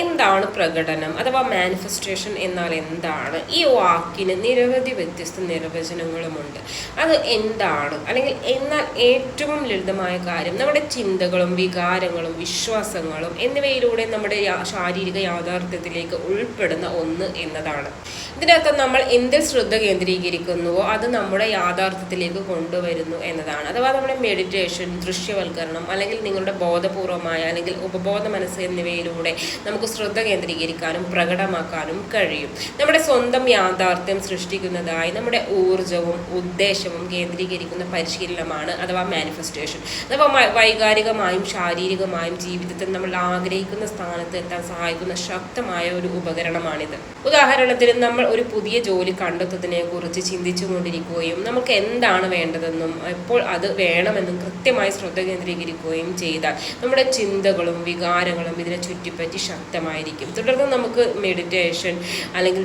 എന്താണ് പ്രകടനം അഥവാ മാനിഫെസ്റ്റേഷൻ എന്നാൽ എന്താണ്? ഈ വാക്കിന് നിരവധി വ്യത്യസ്ത നിർവചനങ്ങളുമുണ്ട്. അത് എന്താണ്, അല്ലെങ്കിൽ എന്നാൽ ഏറ്റവും ലളിതമായ കാര്യം നമ്മുടെ ചിന്തകളും വികാരങ്ങളും വിശ്വാസങ്ങളും എന്നിവയിലൂടെ നമ്മുടെ ശാരീരിക യാഥാർത്ഥ്യത്തിലേക്ക് ഉൾപ്പെടുന്ന ഒന്ന് എന്നതാണ്. ഇതിനകത്ത് നമ്മൾ എന്തിൽ ശ്രദ്ധ കേന്ദ്രീകരിക്കുന്നുവോ അത് നമ്മുടെ യാഥാർത്ഥ്യത്തിലേക്ക് കൊണ്ടുവരുന്നു എന്നതാണ്. അഥവാ നമ്മുടെ മെഡിറ്റേഷൻ, ദൃശ്യവൽക്കരണം, അല്ലെങ്കിൽ നിങ്ങളുടെ ബോധപൂർവമായ അല്ലെങ്കിൽ ഉപബോധ മനസ്സ് എന്നിവയിലൂടെ നമുക്ക് ശ്രദ്ധ കേന്ദ്രീകരിക്കാനും പ്രകടമാക്കാനും കഴിയും. നമ്മുടെ സ്വന്തം യാഥാർത്ഥ്യം സൃഷ്ടിക്കുന്നതായി നമ്മുടെ ഊർജവും ഉദ്ദേശവും കേന്ദ്രീകരിക്കുന്ന പരിശീലനമാണ് അഥവാ മാനിഫെസ്റ്റേഷൻ. അഥവാ വൈകാരികമായും ശാരീരികമായും ജീവിതത്തിൽ നമ്മൾ ആഗ്രഹിക്കുന്ന സ്ഥാനത്ത് എത്താൻ സഹായിക്കുന്ന ശക്തമായ ഒരു ഉപകരണമാണിത്. ഉദാഹരണത്തിന്, നമ്മൾ ഒരു പുതിയ ജോലി കണ്ടെത്തുന്നതിനെ കുറിച്ച് ചിന്തിച്ചു കൊണ്ടിരിക്കുകയും നമുക്ക് എന്താണ് വേണ്ടതെന്നും എപ്പോൾ അത് വേണമെന്നും കൃത്യമായി ശ്രദ്ധ കേന്ദ്രീകരിക്കുകയും ചെയ്താൽ നമ്മുടെ ചിന്തകളും വികാരങ്ങളും ഇതിനെ ചുറ്റിപ്പറ്റി ശക്തമായിരിക്കും. തുടർന്ന് നമുക്ക് മെഡിറ്റേഷൻ അല്ലെങ്കിൽ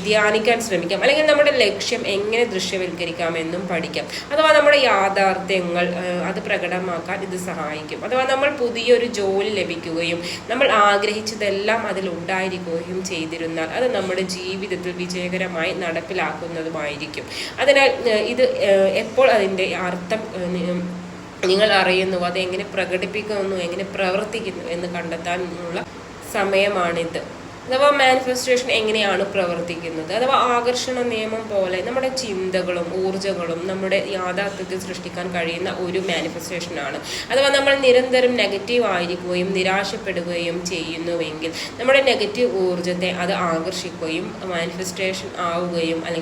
ധ്യാനിക്കാൻ ശ്രമിക്കാം, അല്ലെങ്കിൽ നമ്മുടെ ലക്ഷ്യം എങ്ങനെ ദൃശ്യവൽക്കരിക്കാമെന്നും പഠിക്കാം. അഥവാ നമ്മുടെ യാഥാർത്ഥ്യങ്ങൾ അത് പ്രകടമാക്കാൻ ഇത് സഹായിക്കും. അഥവാ നമ്മൾ പുതിയൊരു ജോലി ലഭിക്കുകയും നമ്മൾ ആഗ്രഹിച്ചതെല്ലാം അതിൽ ഉണ്ടായിരിക്കുകയും ചെയ്തിരുന്നാൽ അത് നമ്മുടെ ജീവിതത്തിൽ വിജയകരമായി നടപ്പിലാക്കുന്നതുമായിരിക്കും. അതിനാൽ ഇത് എപ്പോൾ അതിൻ്റെ അർത്ഥം നിങ്ങൾ അറിയുന്നു, അത് എങ്ങനെ പ്രകടിപ്പിക്കുന്നു, എങ്ങനെ പ്രവർത്തിക്കുന്നു എന്ന് കണ്ടെത്താനുള്ള സമയമാണിത്. അഥവാ മാനിഫെസ്റ്റേഷൻ എങ്ങനെയാണ് പ്രവർത്തിക്കുന്നത്? അഥവാ ആകർഷണ നിയമം പോലെ നമ്മുടെ ചിന്തകളും ഊർജ്ജങ്ങളും നമ്മുടെ യാഥാർത്ഥ്യത്തിൽ സൃഷ്ടിക്കാൻ കഴിയുന്ന ഒരു മാനിഫെസ്റ്റേഷനാണ്. അഥവാ നമ്മൾ നിരന്തരം നെഗറ്റീവ് ആയിരിക്കുകയും നിരാശപ്പെടുകയും ചെയ്യുന്നുവെങ്കിൽ നമ്മുടെ നെഗറ്റീവ് ഊർജ്ജത്തെ അത് ആകർഷിക്കുകയും മാനിഫെസ്റ്റേഷൻ ആവുകയും അല്ലെങ്കിൽ